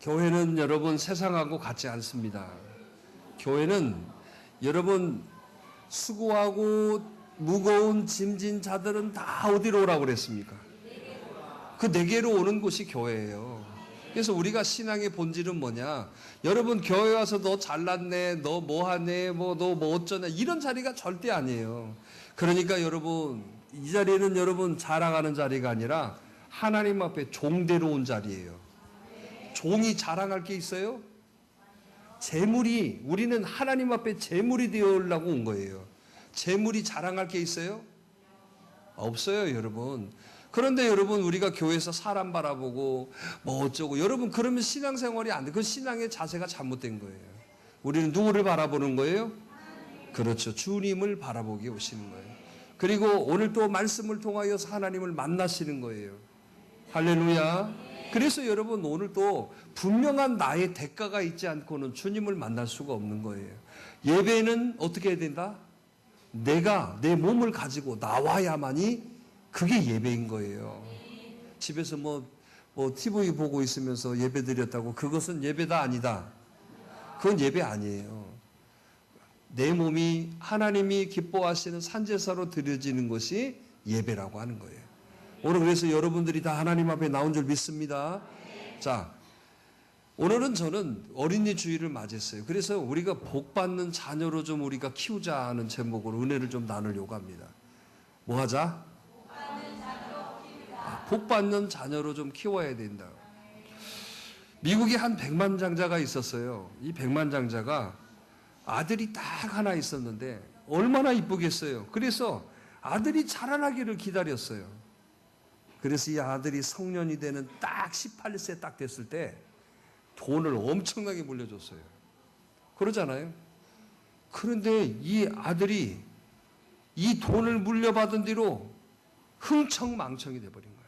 교회는 여러분 세상하고 같지 않습니다. 교회는 여러분 수고하고 무거운 짐진 자들은 다 어디로 오라고 그랬습니까? 그 내게로 오는 곳이 교회예요. 그래서 우리가 신앙의 본질은 뭐냐? 여러분 교회 와서 너 잘났네, 너 뭐하네, 너 뭐 어쩌냐 이런 자리가 절대 아니에요. 그러니까 여러분 이 자리는 여러분 자랑하는 자리가 아니라 하나님 앞에 종대로 온 자리예요. 종이 자랑할 게 있어요? 재물이 우리는 하나님 앞에 재물이 되어오려고 온 거예요. 재물이 자랑할 게 있어요? 없어요, 여러분. 그런데 여러분 우리가 교회에서 사람 바라보고 뭐 어쩌고 여러분 그러면 신앙생활이 안 돼. 그 신앙의 자세가 잘못된 거예요. 우리는 누구를 바라보는 거예요? 그렇죠. 주님을 바라보기 오시는 거예요. 그리고 오늘 또 말씀을 통하여서 하나님을 만나시는 거예요. 할렐루야. 그래서 여러분 오늘 또 분명한 나의 대가가 있지 않고는 주님을 만날 수가 없는 거예요. 예배는 어떻게 해야 된다? 내가 내 몸을 가지고 나와야만이 그게 예배인 거예요. 집에서 뭐 TV 보고 있으면서 예배 드렸다고 그것은 예배다 아니다. 그건 예배 아니에요. 내 몸이 하나님이 기뻐하시는 산제사로 드려지는 것이 예배라고 하는 거예요. 오늘 그래서 여러분들이 다 하나님 앞에 나온 줄 믿습니다. 자, 오늘은 저는 어린이 주일을 맞이했어요. 그래서 우리가 복받는 자녀로 좀 우리가 키우자 하는 제목으로 은혜를 좀 나누려고 합니다. 뭐 하자? 복받는 자녀로 좀 키워야 된다. 미국에 한 백만장자가 있었어요. 이 백만장자가 아들이 딱 하나 있었는데 얼마나 이쁘겠어요. 그래서 아들이 자라나기를 기다렸어요. 그래서 이 아들이 성년이 되는 딱 18세 딱 됐을 때 돈을 엄청나게 물려줬어요. 그러잖아요. 그런데 이 아들이 이 돈을 물려받은 뒤로 흥청망청이 돼버린 거예요.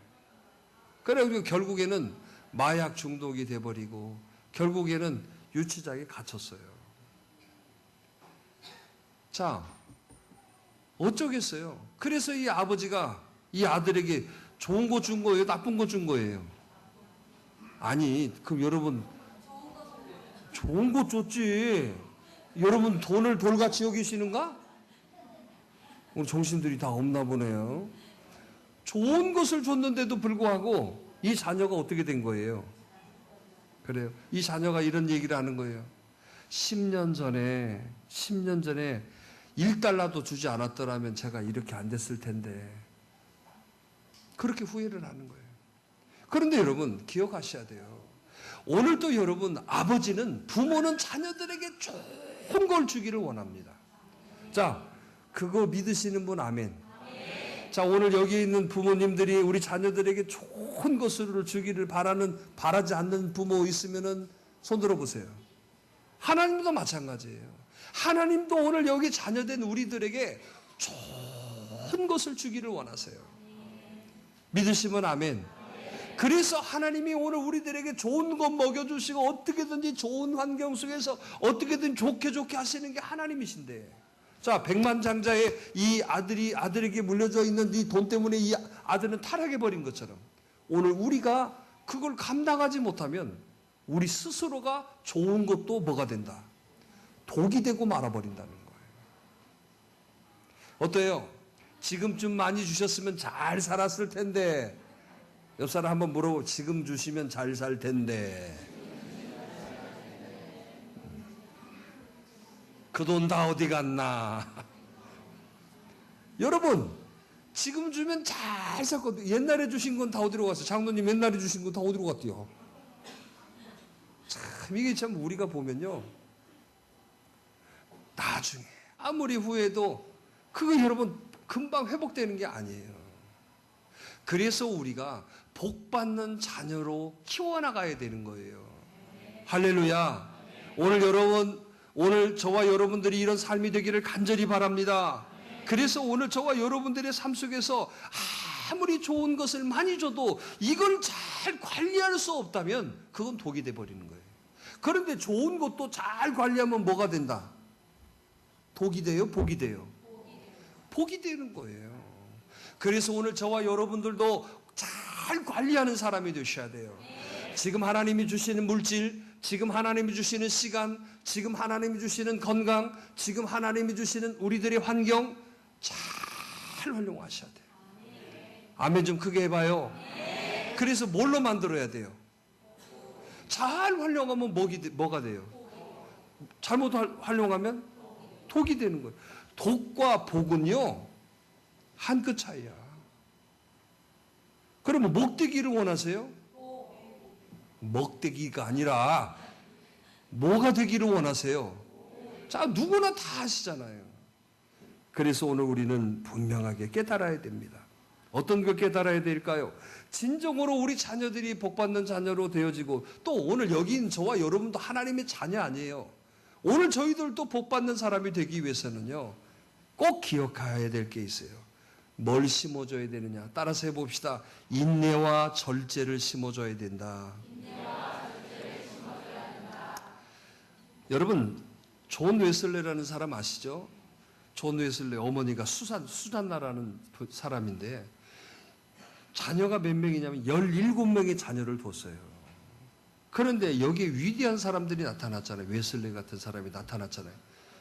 그래서 결국에는 마약 중독이 돼버리고 결국에는 유치장에 갇혔어요. 자, 어쩌겠어요. 그래서 이 아버지가 이 아들에게 좋은 거 준 거예요? 나쁜 거 준 거예요? 아니, 그럼 여러분 좋은 거 줬지. 여러분 돈을 돌같이 여기시는가? 오늘 정신들이 다 없나 보네요. 좋은 것을 줬는데도 불구하고 이 자녀가 어떻게 된 거예요? 그래요. 이 자녀가 이런 얘기를 하는 거예요. 10년 전에 1달러도 주지 않았더라면 제가 이렇게 안 됐을 텐데. 그렇게 후회를 하는 거예요. 그런데 여러분 기억하셔야 돼요. 오늘도 여러분 아버지는 부모는 자녀들에게 좋은 걸 주기를 원합니다. 자, 그거 믿으시는 분 아멘. 자, 오늘 여기 있는 부모님들이 우리 자녀들에게 좋은 것을 주기를 바라지 않는 부모 있으면은 손 들어보세요. 하나님도 마찬가지예요. 하나님도 오늘 여기 자녀된 우리들에게 좋은 것을 주기를 원하세요. 믿으시면 아멘. 그래서 하나님이 오늘 우리들에게 좋은 것 먹여주시고 어떻게든지 좋은 환경 속에서 어떻게든 좋게 하시는 게 하나님이신데. 자, 백만장자의 이 아들에게 물려져 있는 이 돈 때문에 이 아들은 타락해버린 것처럼 오늘 우리가 그걸 감당하지 못하면 우리 스스로가 좋은 것도 뭐가 된다? 독이 되고 말아버린다는 거예요. 어때요? 지금쯤 많이 주셨으면 잘 살았을 텐데. 옆 사람 한번 물어보. 지금 주시면 잘 살 텐데. 그 돈 다 어디 갔나? 여러분, 지금 주면 잘 샀거든요. 옛날에 주신 건 다 어디로 갔어요? 장로님 옛날에 주신 건 다 어디로 갔대요? 참 이게 참 우리가 보면요, 나중에 아무리 후회도 그거 여러분 금방 회복되는 게 아니에요. 그래서 우리가 복받는 자녀로 키워나가야 되는 거예요. 할렐루야. 오늘 저와 여러분들이 이런 삶이 되기를 간절히 바랍니다. 그래서 오늘 저와 여러분들의 삶 속에서 아무리 좋은 것을 많이 줘도 이걸 잘 관리할 수 없다면 그건 독이 돼버리는 거예요. 그런데 좋은 것도 잘 관리하면 뭐가 된다? 독이 돼요? 복이 돼요? 복이 되는 거예요. 그래서 오늘 저와 여러분들도 잘 관리하는 사람이 되셔야 돼요. 지금 하나님이 주시는 물질, 지금 하나님이 주시는 시간, 지금 하나님이 주시는 건강, 지금 하나님이 주시는 우리들의 환경 잘 활용하셔야 돼요. 아멘 좀 크게 해봐요. 그래서 뭘로 만들어야 돼요? 잘 활용하면 뭐가 돼요? 잘못 활용하면 독이 되는 거예요. 독과 복은요, 한 끗 차이야. 그러면 먹되기를 원하세요? 먹되기가 아니라 뭐가 되기를 원하세요? 자, 누구나 다 아시잖아요. 그래서 오늘 우리는 분명하게 깨달아야 됩니다. 어떤 걸 깨달아야 될까요? 진정으로 우리 자녀들이 복받는 자녀로 되어지고, 또 오늘 여기 있는 저와 여러분도 하나님의 자녀 아니에요. 오늘 저희들도 복받는 사람이 되기 위해서는요, 꼭 기억해야 될 게 있어요. 뭘 심어줘야 되느냐? 따라서 해봅시다. 인내와 절제를 심어줘야 된다. 여러분, 존 웨슬레라는 사람 아시죠? 존 웨슬레 어머니가 수산나라는 사람인데, 자녀가 몇 명이냐면 17명의 자녀를 뒀어요. 그런데 여기에 위대한 사람들이 나타났잖아요. 웨슬레 같은 사람이 나타났잖아요.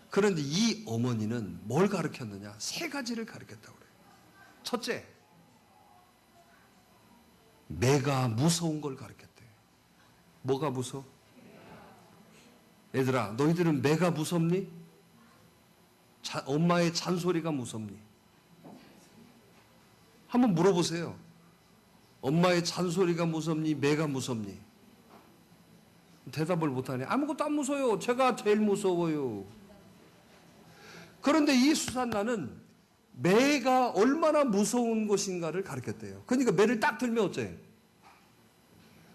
그런데 이 어머니는 뭘 가르쳤느냐? 3가지를 가르쳤다고 그래요. 첫째, 매가 무서운 걸 가르쳤대요. 뭐가 무서워? 얘들아, 너희들은 매가 무섭니? 엄마의 잔소리가 무섭니? 한번 물어보세요. 엄마의 잔소리가 무섭니? 매가 무섭니? 대답을 못하네. 아무것도 안 무서워요. 제가 제일 무서워요. 그런데 이 수산나는 매가 얼마나 무서운 것인가를 가르쳤대요. 그러니까 매를 딱 들면 어째요?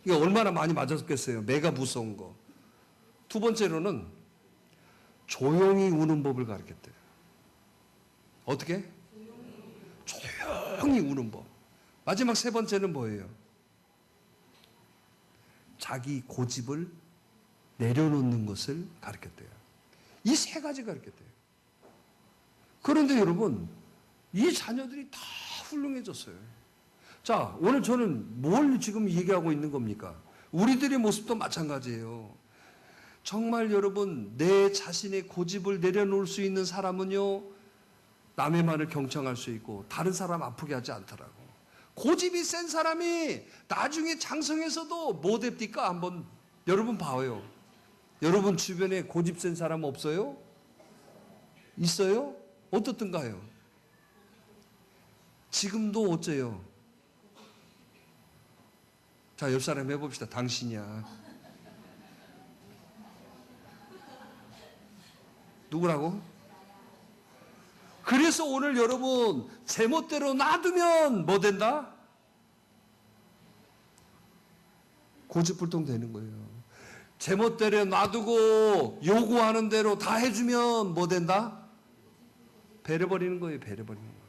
이게 얼마나 많이 맞았겠어요. 매가 무서운 거. 두 번째로는 조용히 우는 법을 가르쳤대요. 어떻게? 조용히 우는 법. 마지막 3번째는 뭐예요? 자기 고집을 내려놓는 것을 가르쳤대요. 이 3가지 가르쳤대요. 그런데 여러분, 이 자녀들이 다 훌륭해졌어요. 자, 오늘 저는 뭘 지금 얘기하고 있는 겁니까? 우리들의 모습도 마찬가지예요. 정말 여러분, 내 자신의 고집을 내려놓을 수 있는 사람은요, 남의 말을 경청할 수 있고 다른 사람 아프게 하지 않더라고. 고집이 센 사람이 나중에 장성에서도 뭐 됩니까? 한번 여러분 봐요. 여러분 주변에 고집 센 사람 없어요? 있어요? 어떻든가요? 지금도 어째요? 자, 옆 사람 해봅시다. 당신이야. 누구라고? 그래서 오늘 여러분 제멋대로 놔두면 뭐 된다? 고집불통 되는 거예요. 제멋대로 놔두고 요구하는 대로 다 해주면 뭐 된다? 배려버리는 거예요. 배려버리는 거예요.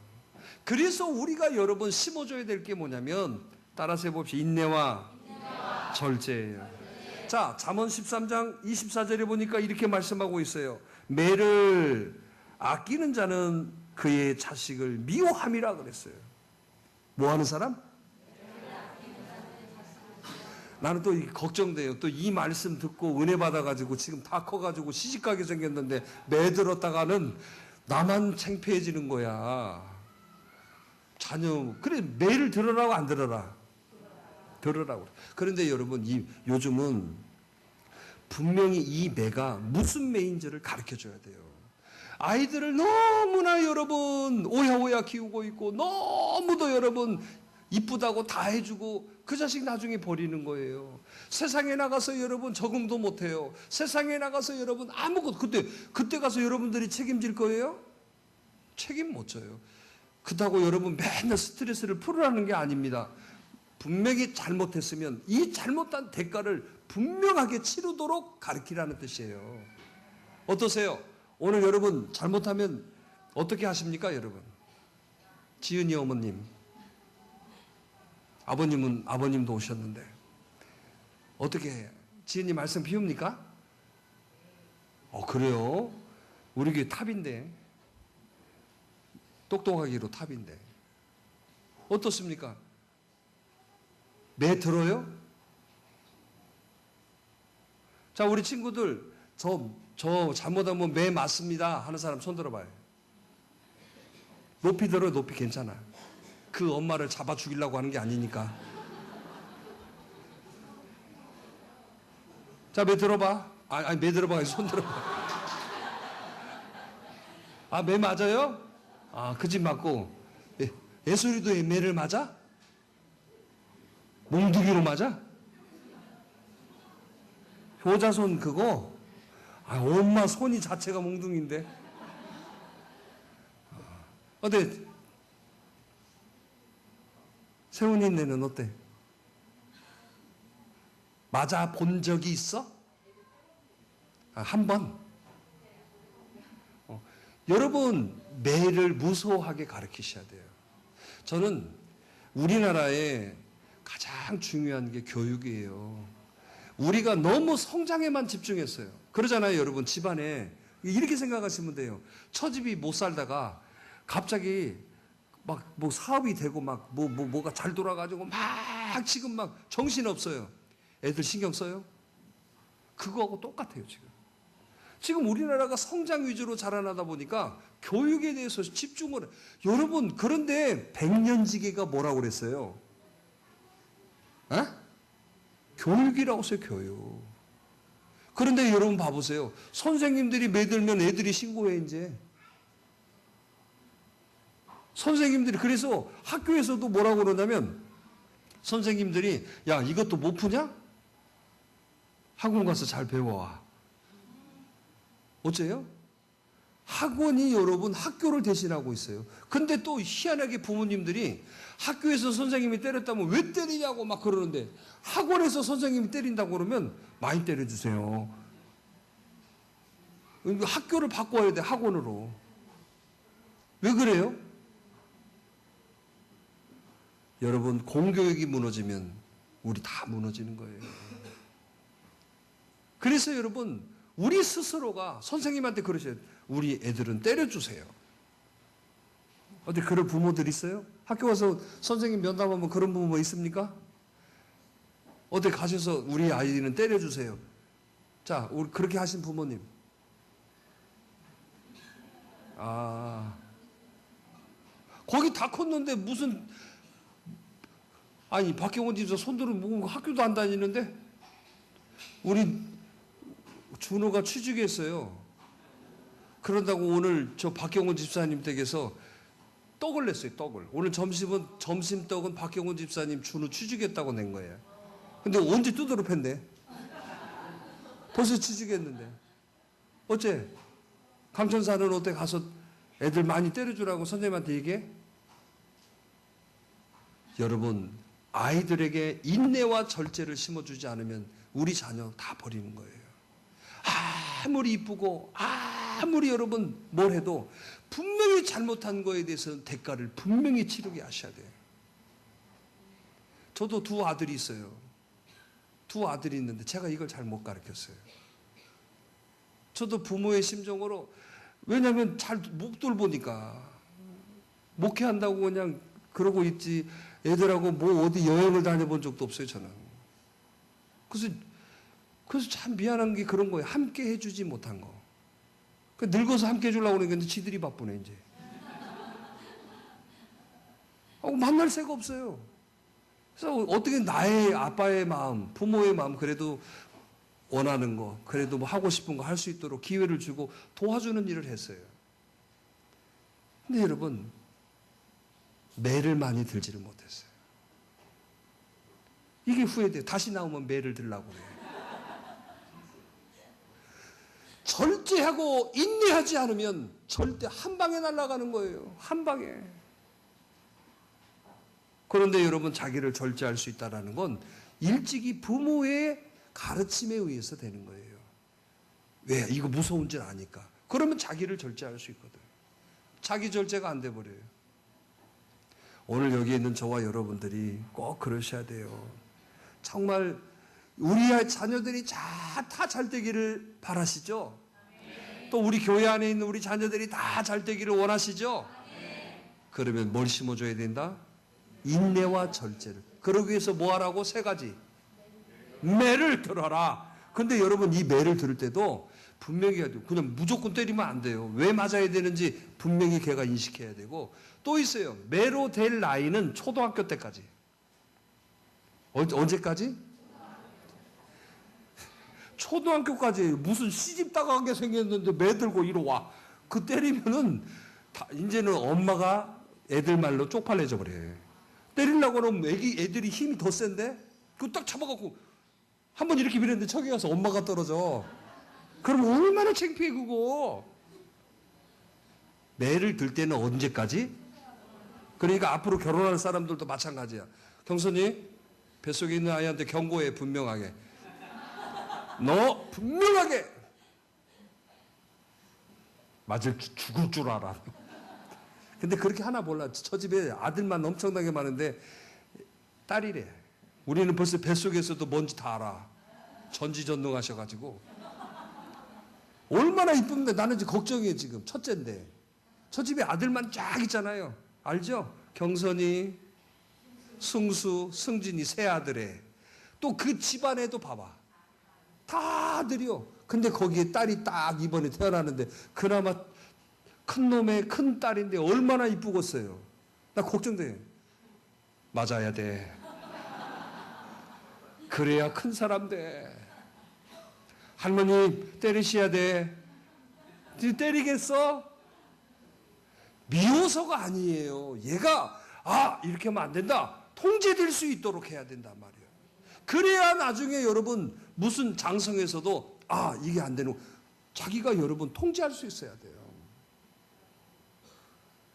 그래서 우리가 여러분 심어줘야 될 게 뭐냐면, 따라서 해봅시다. 인내와 절제예요. 자, 잠언 13장 24절에 보니까 이렇게 말씀하고 있어요. 매를 아끼는 자는 그의 자식을 미워함이라 그랬어요. 뭐 하는 사람? 나는 또 걱정돼요. 또 이 말씀 듣고 은혜 받아가지고 지금 다 커가지고 시집가게 생겼는데 매 들었다가는 나만 창피해지는 거야. 자녀, 그래, 매를 들으라고 안 들어라? 들으라고. 그런데 여러분, 요즘은 분명히 이 매가 무슨 매인지를 가르쳐 줘야 돼요. 아이들을 너무나 여러분 오야오야 키우고 있고, 너무도 여러분 이쁘다고 다 해주고 그 자식 나중에 버리는 거예요. 세상에 나가서 여러분 적응도 못해요. 세상에 나가서 여러분 아무것도, 그때 가서 여러분들이 책임질 거예요? 책임 못 져요. 그렇다고 여러분 맨날 스트레스를 풀으라는 게 아닙니다. 분명히 잘못했으면 이 잘못한 대가를 분명하게 치르도록 가르치라는 뜻이에요. 어떠세요? 오늘 여러분 잘못하면 어떻게 하십니까, 여러분? 지은이 어머님, 아버님도 오셨는데 어떻게 해요? 지은이 말씀 피웁니까? 그래요? 우리 교회 탑인데, 똑똑하기로 탑인데 어떻습니까? 매 들어요? 자, 우리 친구들, 저 잘못하면 매 맞습니다 하는 사람 손 들어봐요. 높이 들어, 높이 괜찮아. 그 엄마를 잡아 죽이려고 하는 게 아니니까. 자, 매 들어봐. 아니, 매 들어봐. 손 들어봐. 아, 매 맞아요? 아, 그 집 맞고. 예술이도 매를 맞아? 몽둥이로 맞아? 효자손 그거? 아, 엄마 손이 자체가 몽둥이인데. 어때? 세훈이네는 어때? 맞아 본 적이 있어? 아, 한 번? 여러분, 매를 무서워하게 가르치셔야 돼요. 저는 우리나라에 가장 중요한 게 교육이에요. 우리가 너무 성장에만 집중했어요. 그러잖아요, 여러분. 집안에 이렇게 생각하시면 돼요. 처집이 못 살다가 갑자기 막 뭐 사업이 되고 막 뭐가 잘 돌아가지고 막 지금 막 정신 없어요. 애들 신경 써요? 그거하고 똑같아요, 지금. 지금 우리나라가 성장 위주로 자라나다 보니까 교육에 대해서 집중을 여러분, 그런데 백년지기가 뭐라고 그랬어요? 에? 교육이라고 써요, 교육. 그런데 여러분 봐보세요. 선생님들이 매들면 애들이 신고해, 이제. 선생님들이, 그래서 학교에서도 뭐라고 그러냐면, 선생님들이, 야, 이것도 못 푸냐? 학원 가서 잘 배워와. 어째요? 학원이 여러분 학교를 대신하고 있어요. 근데 또 희한하게 부모님들이 학교에서 선생님이 때렸다면 왜 때리냐고 막 그러는데, 학원에서 선생님이 때린다고 그러면 많이 때려주세요. 학교를 바꿔야 돼, 학원으로. 왜 그래요? 여러분, 공교육이 무너지면 우리 다 무너지는 거예요. 그래서 여러분, 우리 스스로가 선생님한테 그러셔야 돼요. 우리 애들은 때려주세요. 어디 그런 부모들 있어요? 학교 와서 선생님 면담하면 그런 부모 있습니까? 어디 가셔서 우리 아이는 때려주세요. 자, 우리 그렇게 하신 부모님. 아, 거기 다 컸는데 무슨, 아니, 박경원 집사 손들은 뭐 학교도 안 다니는데? 우리 준호가 취직했어요. 그런다고 오늘 저 박경원 집사님 댁에서 떡을 냈어요, 떡을. 오늘 점심떡은 박경원 집사님 준호 취직했다고 낸 거예요. 근데 언제 두드러 팼네? 벌써 취직했는데. 어째? 감천사는 어때? 가서 애들 많이 때려주라고 선생님한테 얘기해? 여러분, 아이들에게 인내와 절제를 심어주지 않으면 우리 자녀 다 버리는 거예요. 아무리 이쁘고 아무리 여러분 뭘 해도 분명히 잘못한 거에 대해서는 대가를 분명히 치르게 하셔야 돼요. 저도 두 아들이 있어요. 두 아들이 있는데 제가 이걸 잘 못 가르쳤어요. 저도 부모의 심정으로, 왜냐하면 잘 못 돌보니까 목회한다고 그냥 그러고 있지 애들하고 뭐 어디 여행을 다녀본 적도 없어요, 저는. 그래서 참 미안한 게 그런 거예요. 함께 해주지 못한 거. 늙어서 함께 해주려고 그러는데 지들이 바쁘네, 이제. 만날 새가 없어요. 그래서 어떻게 나의 아빠의 마음, 부모의 마음, 그래도 원하는 거, 그래도 뭐 하고 싶은 거 할 수 있도록 기회를 주고 도와주는 일을 했어요. 근데 여러분, 매를 많이 들지를 못했어요. 이게 후회돼요. 다시 나오면 매를 들라고 그래요. 절제하고 인내하지 않으면 절대 한 방에 날아가는 거예요. 한 방에. 그런데 여러분, 자기를 절제할 수 있다는 건 일찍이 부모의 가르침에 의해서 되는 거예요. 왜? 이거 무서운 줄 아니까. 그러면 자기를 절제할 수 있거든. 자기 절제가 안 돼버려요. 오늘 여기 있는 저와 여러분들이 꼭 그러셔야 돼요. 정말 우리 자녀들이 다 잘 되기를 바라시죠? 또 우리 교회 안에 있는 우리 자녀들이 다 잘 되기를 원하시죠? 그러면 뭘 심어줘야 된다? 인내와 절제를. 그러기 위해서 뭐 하라고? 세 가지. 매를 들어라. 근데 여러분 이 매를 들을 때도 분명히 해야 돼요. 그냥 무조건 때리면 안 돼요. 왜 맞아야 되는지 분명히 걔가 인식해야 되고 또 있어요. 매로 될 나이는 초등학교 때까지. 언제까지? 초등학교까지 무슨 시집 다가게 생겼는데 매 들고 이리 와. 그 때리면은 이제는 엄마가 애들 말로 쪽팔려져 버려요. 때리려고 그러면 애들이 힘이 더 센데 그거 딱 잡아갖고 한번 이렇게 밀었는데 저기 가서 엄마가 떨어져. 그럼 얼마나 창피해 그거. 매를 들 때는 언제까지? 그러니까 앞으로 결혼할 사람들도 마찬가지야. 경선이 뱃속에 있는 아이한테 경고해 분명하게. 너 분명하게 맞을 죽을 줄 알아. 근데 그렇게 하나 몰라. 저 집에 아들만 엄청나게 많은데 딸이래. 우리는 벌써 뱃속에서도 뭔지 다 알아. 전지전능하셔가지고 얼마나 이쁜데 나는 이제 걱정이에요 지금. 첫째인데 저 집에 아들만 쫙 있잖아요. 알죠? 경선이, 승수, 승진이 세 아들에 또 그 집안에도 봐봐. 다 아들이요. 근데 거기에 딸이 딱 이번에 태어나는데 그나마 큰 놈의 큰 딸인데 얼마나 이쁘겠어요. 나 걱정돼. 맞아야 돼. 그래야 큰 사람 돼. 할머니 때리셔야 돼. 때리겠어? 미워서가 아니에요. 얘가 이렇게 하면 안 된다. 통제될 수 있도록 해야 된단 말이에요. 그래야 나중에 여러분 무슨 장성에서도 이게 안 되는 자기가 여러분 통제할 수 있어야 돼요.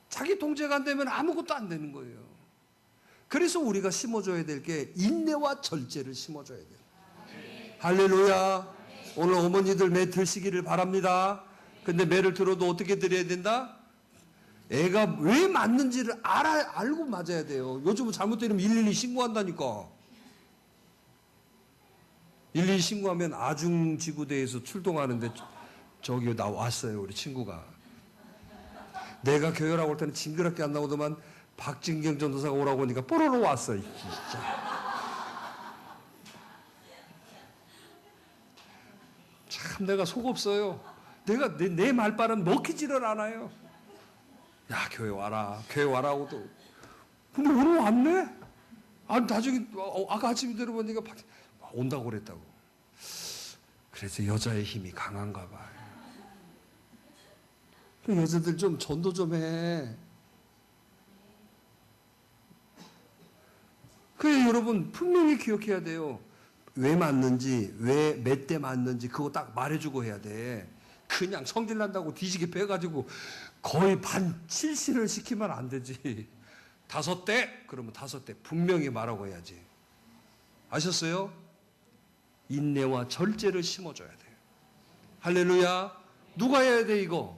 자기 통제가 안 되면 아무것도 안 되는 거예요. 그래서 우리가 심어줘야 될 게 인내와 절제를 심어줘야 돼요. 할렐루야. 오늘 어머니들 매 드시기를 바랍니다. 근데 매를 들어도 어떻게 드려야 된다? 애가 왜 맞는지를 알고 맞아야 돼요. 요즘은 잘못 때리면 112 신고한다니까. 112 신고하면 아중지구대에서 출동하는데 저기 나 왔어요. 우리 친구가. 내가 교회라고 할 때는 징그럽게 안 나오더만 박진경 전도사가 오라고 하니까 뽀로로 왔어. 참 내가 속 없어요. 내가 내 말발은 먹히지를 않아요. 야 교회 와라. 교회 와라고도. 근데 오늘 왔네? 나중에 아까 아침에 들어보니까 온다고 그랬다고. 그래서 여자의 힘이 강한가 봐요. 여자들 좀 전도 좀 해. 그래 여러분 분명히 기억해야 돼요. 왜 맞는지, 왜 몇 대 맞는지 그거 딱 말해주고 해야 돼. 그냥 성질 난다고 뒤지게 빼가지고 거의 반칠신을 시키면 안 되지. 5대? 그러면 5대 분명히 말하고 해야지. 아셨어요? 인내와 절제를 심어줘야 돼요. 할렐루야. 누가 해야 돼 이거?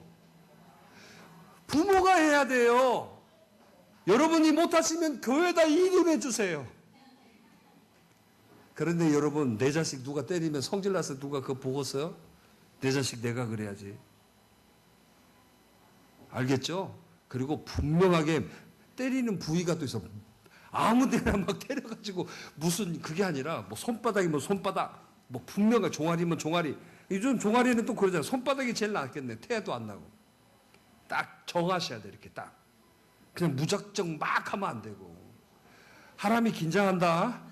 부모가 해야 돼요. 여러분이 못하시면 교회에다 일임해 주세요. 그런데 여러분 내 자식 누가 때리면 성질나서 누가 그거 보고서요? 내 자식 내가 그래야지. 알겠죠? 그리고 분명하게 때리는 부위가 또 있어. 아무데나 막 때려가지고 무슨 그게 아니라 뭐 손바닥이면 손바닥, 뭐 분명한 종아리면 종아리. 요즘 종아리는 또 그러잖아요. 손바닥이 제일 낫겠네. 태도 안 나고. 딱 정하셔야 돼 이렇게 딱. 그냥 무작정 막 하면 안 되고. 하람이 긴장한다.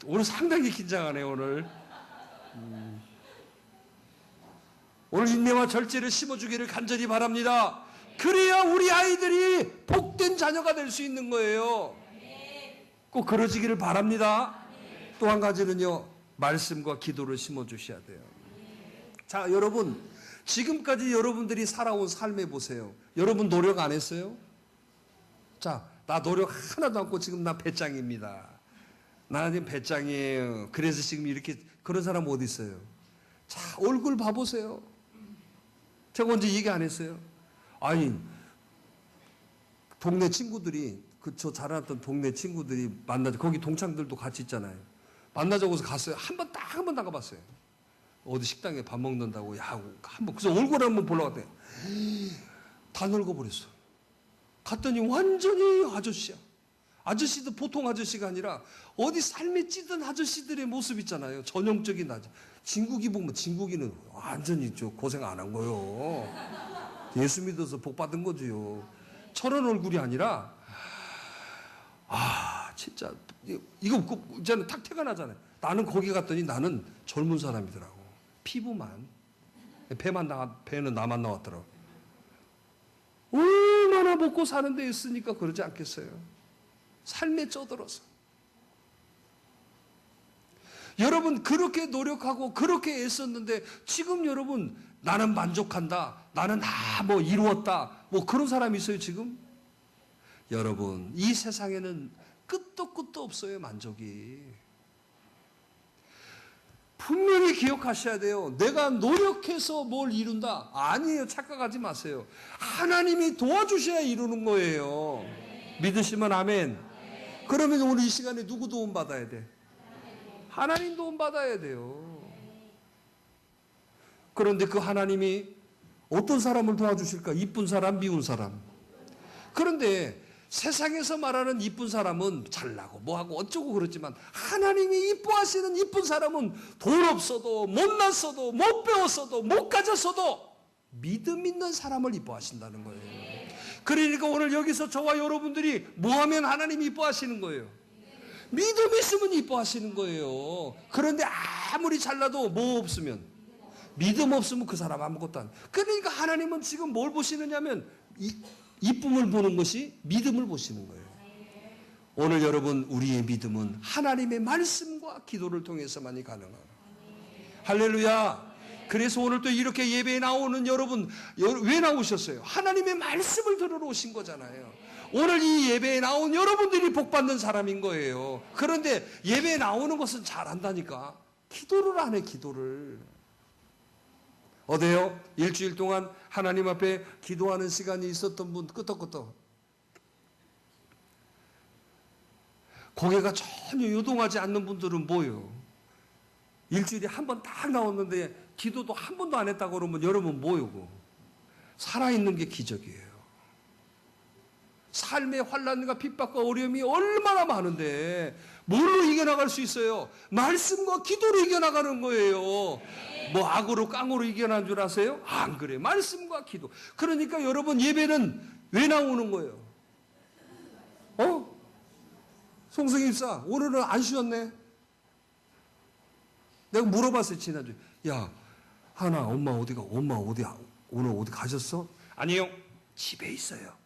오늘 상당히 긴장하네 오늘. 오늘 인내와 절제를 심어주기를 간절히 바랍니다. 그래야 우리 아이들이 복된 자녀가 될 수 있는 거예요. 꼭 그러시기를 바랍니다. 또 한 가지는요. 말씀과 기도를 심어주셔야 돼요. 자 여러분 지금까지 여러분들이 살아온 삶에 보세요. 여러분 노력 안 했어요? 자, 나 노력 하나도 않고 지금 나 배짱입니다. 나는 지금 배짱이에요. 그래서 지금 이렇게 그런 사람 어디 있어요? 자, 얼굴 봐보세요. 제가 언제 얘기 안 했어요? 아니, 동네 친구들이 저 자라났던 동네 친구들이 만나자. 거기 동창들도 같이 있잖아요. 만나자고 해서 갔어요. 한 번 나가봤어요. 어디 식당에 밥 먹는다고 한번 그래서 얼굴 한번 보러 갔대. 다 늙어버렸어. 갔더니 완전히 아저씨야. 아저씨도 보통 아저씨가 아니라 어디 삶에 찌든 아저씨들의 모습 있잖아요. 전형적인 아저씨. 진국이 보면 진국이는 완전히 고생 안 한 거요. 예수 믿어서 복 받은 거지요. 저런 얼굴이 아니라 진짜 이거 이제는 탁 태가 나잖아요. 나는 거기 갔더니 나는 젊은 사람이더라고. 피부만 배는 나만 나왔더라고. 얼마나 먹고 사는 데 있으니까 그러지 않겠어요? 삶에 쩌들어서. 여러분 그렇게 노력하고 그렇게 애썼는데 지금 여러분 나는 만족한다. 나는 다 뭐 이루었다. 뭐 그런 사람이 있어요 지금? 여러분 이 세상에는 끝도 끝도 없어요 만족이. 분명히 기억하셔야 돼요. 내가 노력해서 뭘 이룬다. 아니에요. 착각하지 마세요. 하나님이 도와주셔야 이루는 거예요. 믿으시면 아멘. 그러면 오늘 이 시간에 누구 도움 받아야 돼? 하나님 도움 받아야 돼요. 그런데 그 하나님이 어떤 사람을 도와주실까? 이쁜 사람, 미운 사람. 그런데 세상에서 말하는 이쁜 사람은 잘나고 뭐하고 어쩌고 그렇지만 하나님이 이뻐하시는 이쁜 사람은 돈 없어도 못났어도 못 배웠어도 못 가졌어도 믿음 있는 사람을 이뻐하신다는 거예요. 그러니까 오늘 여기서 저와 여러분들이 뭐 하면 하나님이 이뻐하시는 거예요? 믿음 있으면 이뻐하시는 거예요. 그런데 아무리 잘나도 뭐 없으면 믿음 없으면 그 사람 아무것도 안. 그러니까 하나님은 지금 뭘 보시느냐면 이쁨을 보는 것이 믿음을 보시는 거예요. 오늘 여러분 우리의 믿음은 하나님의 말씀과 기도를 통해서만이 가능합니다. 할렐루야. 그래서 오늘 또 이렇게 예배에 나오는 여러분 왜 나오셨어요? 하나님의 말씀을 들으러 오신 거잖아요. 오늘 이 예배에 나온 여러분들이 복받는 사람인 거예요. 그런데 예배에 나오는 것은 잘한다니까 기도를 안 해. 기도를 어때요? 일주일 동안 하나님 앞에 기도하는 시간이 있었던 분 끄떡끄떡 고개가 전혀 요동하지 않는 분들은 뭐예요? 일주일에 한 번 딱 나왔는데 기도도 한 번도 안 했다고 그러면 여러분 뭐예요? 살아있는 게 기적이에요. 삶의 환난과 핍박과 어려움이 얼마나 많은데 뭘로 이겨나갈 수 있어요? 말씀과 기도로 이겨나가는 거예요. 뭐 악으로 깡으로 이겨나는 줄 아세요? 안 그래. 말씀과 기도. 그러니까 여러분 예배는 왜 나오는 거예요? 송승희 입사 오늘은 안 쉬었네. 내가 물어봤어요 지난주에. 야 하나 엄마 어디가? 엄마 어디 오늘 어디 가셨어? 아니요 집에 있어요.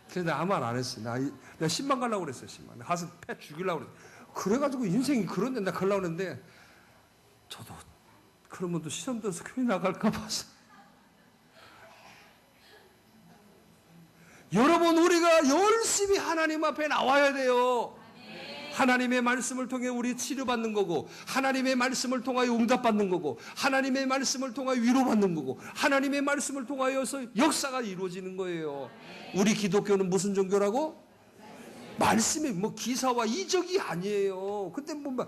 그래서 내가 아무 말 안 했어요. 내가 10만 가려고 그랬어요. 10만. 가서 패 죽이려고 그랬어요. 그래가지고 인생이 그런데 나 가려고 했는데 저도 그러면 또 시험 들어서 교회 나갈까 봐서. 여러분 우리가 열심히 하나님 앞에 나와야 돼요. 하나님의 말씀을 통해 우리 치료받는 거고 하나님의 말씀을 통하여 응답받는 거고 하나님의 말씀을 통하여 위로받는 거고 하나님의 말씀을 통하여서 역사가 이루어지는 거예요. 우리 기독교는 무슨 종교라고? 말씀이 뭐 기사와 이적이 아니에요. 근데 뭐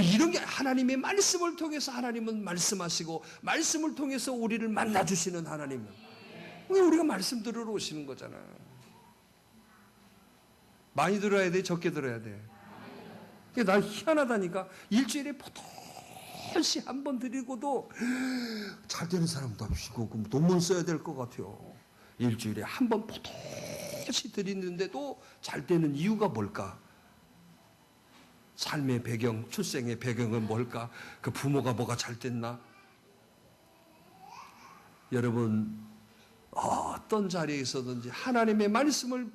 이런 게 하나님의 말씀을 통해서 하나님은 말씀하시고 말씀을 통해서 우리를 만나주시는 하나님. 우리가 말씀 들으러 오시는 거잖아. 많이 들어야 돼? 적게 들어야 돼? 난 희한하다니까. 일주일에 포도시 한 번 드리고도 잘 되는 사람도 없이고 논문 써야 될 것 같아요. 일주일에 한 번 포도시 드리는데도 잘 되는 이유가 뭘까? 삶의 배경, 출생의 배경은 뭘까? 그 부모가 뭐가 잘 됐나? 여러분 어떤 자리에 있어든지 하나님의 말씀을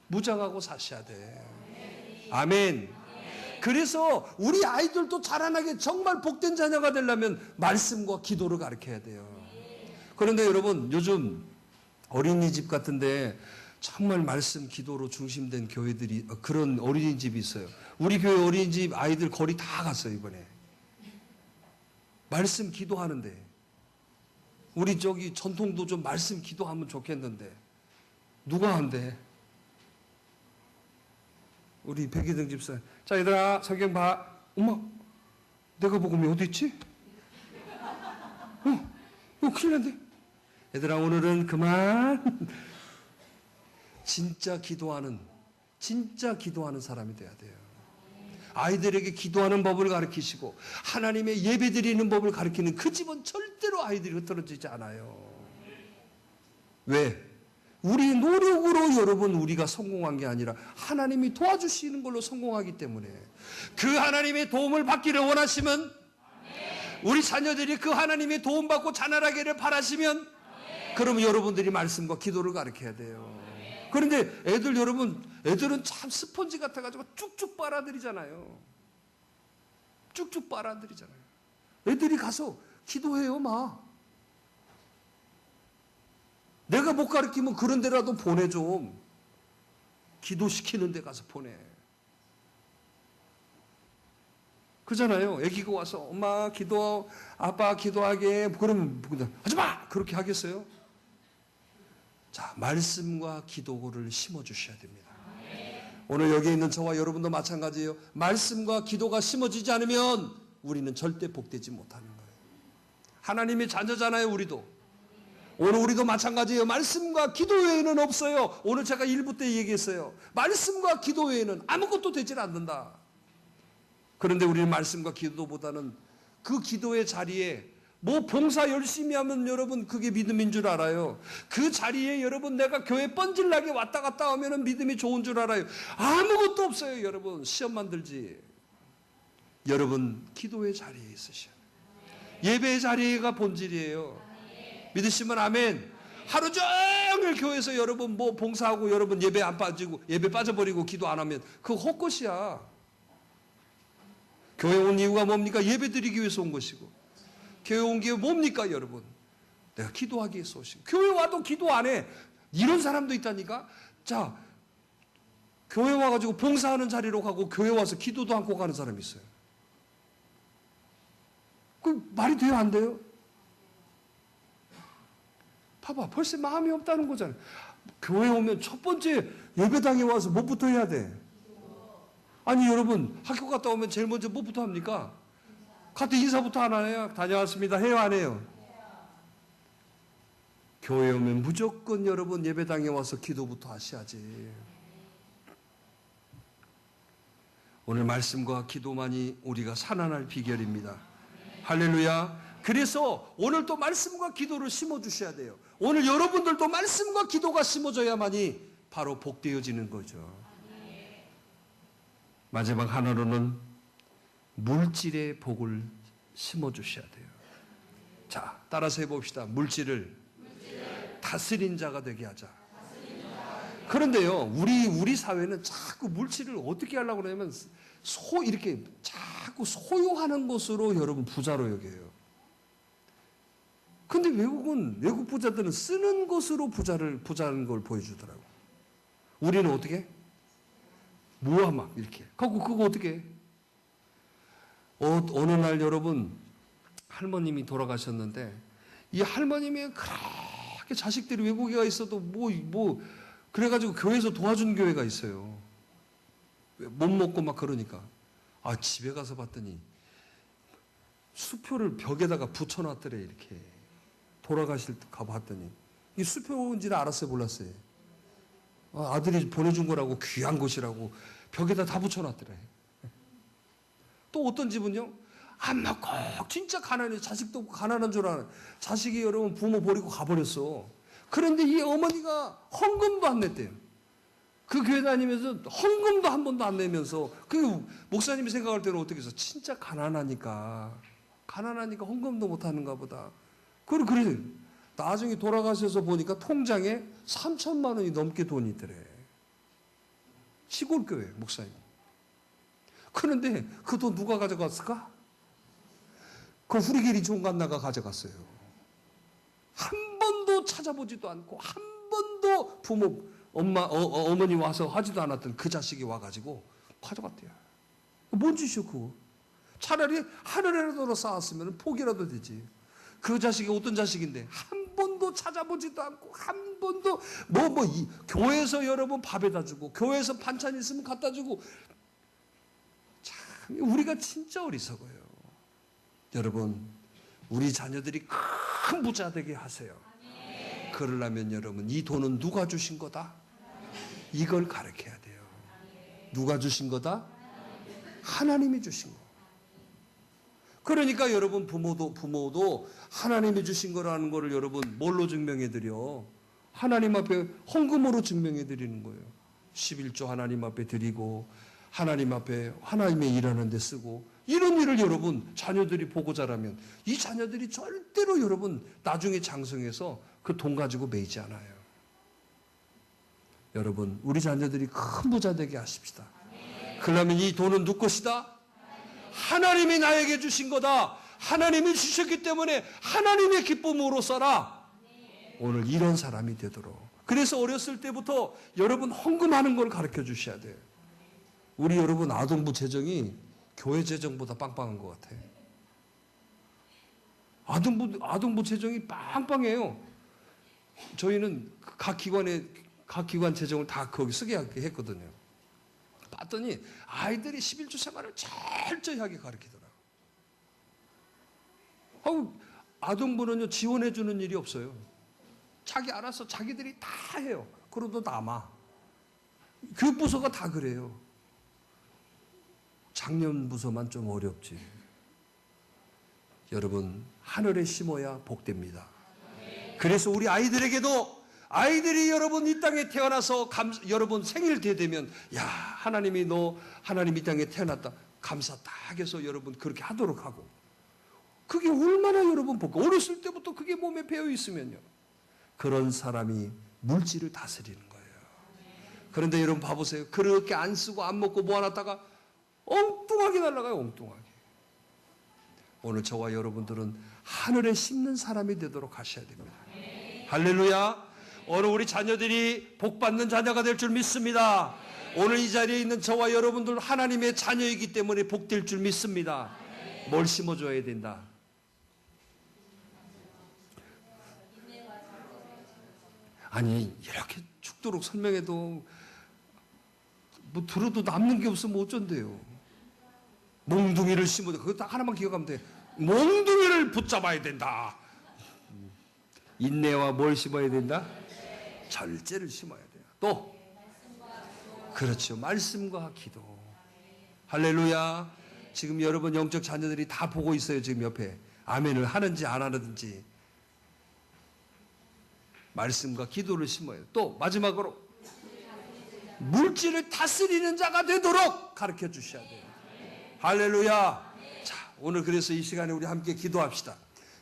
무장하고 사셔야 돼. 아멘. 그래서 우리 아이들도 자라나게 정말 복된 자녀가 되려면 말씀과 기도를 가르쳐야 돼요. 그런데 여러분 요즘 어린이집 같은데 정말 말씀 기도로 중심된 교회들이 그런 어린이집이 있어요. 우리 교회 어린이집 아이들 거리 다 갔어요 이번에. 말씀 기도하는데 우리 저기 전통도 좀 말씀 기도하면 좋겠는데 누가 한대? 우리 백희등 집사. 자 얘들아 성경 봐. 엄마 내가 복음이 어디 있지? 이거 큰일 났네. 얘들아, 오늘은 그만 진짜 기도하는 사람이 돼야 돼요. 아이들에게 기도하는 법을 가르치시고 하나님의 예배 드리는 법을 가르치는 그 집은 절대로 아이들이 흐트러지지 않아요. 왜? 우리 노력으로 여러분 우리가 성공한 게 아니라 하나님이 도와주시는 걸로 성공하기 때문에 그 하나님의 도움을 받기를 원하시면, 우리 자녀들이 그 하나님의 도움받고 자라나기를 바라시면, 그러면 여러분들이 말씀과 기도를 가르쳐야 돼요. 그런데 애들은 참 스펀지 같아가지고 쭉쭉 빨아들이잖아요. 쭉쭉 빨아들이잖아요. 애들이 가서 기도해요, 마. 내가 못 가르치면 그런 데라도 보내 좀. 기도시키는 데 가서 보내. 그잖아요. 애기가 와서 엄마 기도, 아빠 기도하게. 그러면 하지 마! 그렇게 하겠어요? 자, 말씀과 기도를 심어주셔야 됩니다. 오늘 여기 있는 저와 여러분도 마찬가지예요. 말씀과 기도가 심어지지 않으면 우리는 절대 복되지 못하는 거예요. 하나님의 자녀잖아요, 우리도. 오늘 우리도 마찬가지예요. 말씀과 기도 외에는 없어요. 오늘 제가 1부 때 얘기했어요. 말씀과 기도 외에는 아무것도 되질 않는다. 그런데 우리는 말씀과 기도보다는 그 기도의 자리에 뭐 봉사 열심히 하면 여러분 그게 믿음인 줄 알아요. 그 자리에 여러분 내가 교회 뻔질나게 왔다 갔다 하면 믿음이 좋은 줄 알아요. 아무것도 없어요, 여러분. 시험만 들지. 여러분 기도의 자리에 있으셔야 돼요. 예배의 자리가 본질이에요. 믿으시면 아멘. 하루 종일 교회에서 여러분 뭐 봉사하고 여러분 예배 안 빠지고 예배 빠져버리고 기도 안 하면 그거 헛것이야. 교회 온 이유가 뭡니까? 예배 드리기 위해서 온 것이고, 교회 온 게 뭡니까, 여러분? 내가 기도하기 위해서 오신. 교회 와도 기도 안 해. 이런 사람도 있다니까? 자, 교회 와가지고 봉사하는 자리로 가고 교회 와서 기도도 않고 가는 사람이 있어요. 그 말이 돼요, 안 돼요? 봐봐, 벌써 마음이 없다는 거잖아요. 교회 오면 첫 번째 예배당에 와서 뭐부터 해야 돼? 아니, 여러분, 학교 갔다 오면 제일 먼저 뭐부터 합니까? 가서 인사부터 안 해요? 다녀왔습니다. 해요, 안 해요? 교회 오면 무조건 여러분 예배당에 와서 기도부터 하셔야지. 오늘 말씀과 기도만이 우리가 살아날 비결입니다. 할렐루야. 그래서 오늘 또 말씀과 기도를 심어주셔야 돼요. 오늘 여러분들도 말씀과 기도가 심어져야만이 바로 복되어지는 거죠. 마지막 하나로는 물질의 복을 심어주셔야 돼요. 자, 따라서 해봅시다. 물질을 다스린 자가 되게 하자. 그런데요, 우리 사회는 자꾸 물질을 어떻게 하려고 그러냐면 이렇게 자꾸 소유하는 것으로 여러분 부자로 여겨요. 근데 외국 부자들은 쓰는 것으로 부자는 걸 보여주더라고. 우리는 어떻게? 모아 막 이렇게. 그거 어떻게 해? 어느 날 여러분 할머님이 돌아가셨는데 이 할머님이 그렇게 자식들이 외국에 가 있어도 그래가지고 교회에서 도와준 교회가 있어요. 못 먹고 막 그러니까. 아, 집에 가서 봤더니 수표를 벽에다가 붙여놨더래. 이렇게 돌아가실 때 가봤더니 이 수표인지는 알았어요, 몰랐어요? 아들이 보내준 거라고, 귀한 것이라고 벽에다 다 붙여놨더래. 또 어떤 집은요, 안 먹고 진짜 가난해. 자식도 없고 가난한 줄 아는 자식이 여러분 부모 버리고 가버렸어. 그런데 이 어머니가 헌금도 안 냈대요. 그 교회 다니면서 헌금도 한 번도 안 내면서, 그 목사님이 생각할 때는 어떻게 해서 진짜 가난하니까 헌금도 못 하는가 보다. 그래. 나중에 돌아가셔서 보니까 통장에 3천만 원이 넘게 돈이 있더래. 시골 교회 목사님. 그런데 그 돈 누가 가져갔을까? 그 후리게리 종갓나가 가져갔어요. 한 번도 찾아보지도 않고 한 번도 부모 어머니 와서 하지도 않았던 그 자식이 와가지고 가져갔대요. 뭔 짓이요 그거? 차라리 하늘에라도 쌓았으면 포기라도 되지. 그 자식이 어떤 자식인데 한 번도 찾아보지도 않고 한 번도 교회에서 여러분 밥에다 주고 교회에서 반찬 있으면 갖다 주고. 참 우리가 진짜 어리석어요. 여러분, 우리 자녀들이 큰 부자 되게 하세요. 그러려면 여러분 이 돈은 누가 주신 거다? 이걸 가르쳐야 돼요. 누가 주신 거다? 하나님이 주신 거. 그러니까 여러분 부모도 하나님이 주신 거라는 거를 여러분 뭘로 증명해 드려? 하나님 앞에 헌금으로 증명해 드리는 거예요. 11조 하나님 앞에 드리고 하나님 앞에 하나님의 일하는 데 쓰고 이런 일을 여러분 자녀들이 보고 자라면 이 자녀들이 절대로 여러분 나중에 장성해서 그 돈 가지고 매이지 않아요. 여러분 우리 자녀들이 큰 부자 되게 하십시다. 그러면 이 돈은 누구 것이다? 하나님이 나에게 주신 거다. 하나님이 주셨기 때문에 하나님의 기쁨으로 써라. 오늘 이런 사람이 되도록. 그래서 어렸을 때부터 여러분 헌금하는 걸 가르쳐 주셔야 돼요. 우리 여러분 아동부 재정이 교회 재정보다 빵빵한 것 같아요. 아동부 재정이 빵빵해요. 저희는 각 기관 재정을 다 거기 쓰게 했거든요. 봤더니 아이들이 11조 생활을 철저히 하게 가르치더라고요. 아동부는요, 지원해주는 일이 없어요. 자기 알아서 자기들이 다 해요. 그러도 남아. 교육부서가 다 그래요. 작년부서만 좀 어렵지. 여러분, 하늘에 심어야 복됩니다. 그래서 우리 아이들에게도 아이들이 여러분 이 땅에 태어나서 여러분 생일 때 되면 야 하나님 이 땅에 태어났다 감사다 해서 여러분 그렇게 하도록 하고 그게 얼마나 여러분 복고 어렸을 때부터 그게 몸에 배어 있으면요 그런 사람이 물질을 다스리는 거예요. 그런데 여러분 봐보세요. 그렇게 안 쓰고 안 먹고 모아놨다가 엉뚱하게 날아가요. 엉뚱하게. 오늘 저와 여러분들은 하늘에 심는 사람이 되도록 하셔야 됩니다. 할렐루야. 오늘 우리 자녀들이 복받는 자녀가 될 줄 믿습니다. 오늘 이 자리에 있는 저와 여러분들 하나님의 자녀이기 때문에 복될 줄 믿습니다. 뭘 심어줘야 된다? 아니 이렇게 죽도록 설명해도 뭐 들어도 남는 게 없으면 어쩐대요. 몽둥이를 심어도 그거 딱 하나만 기억하면 돼. 몽둥이를 붙잡아야 된다. 인내와 뭘 심어야 된다? 절제를 심어야 돼요. 또 그렇죠. 말씀과 기도. 할렐루야. 지금 여러분 영적 자녀들이 다 보고 있어요. 지금 옆에. 아멘을 하는지 안 하는지. 말씀과 기도를 심어야 돼요. 또 마지막으로 물질을 다스리는 자가 되도록 가르쳐 주셔야 돼요. 할렐루야. 자, 오늘 그래서 이 시간에 우리 함께 기도합시다.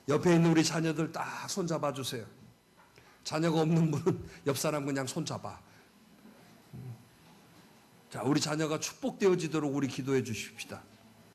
옆에 있는 우리 자녀들 딱 손잡아 주세요. 자녀가 없는 분은 옆 사람 그냥 손잡아. 자, 우리 자녀가 축복되어지도록 우리 기도해 주십시다.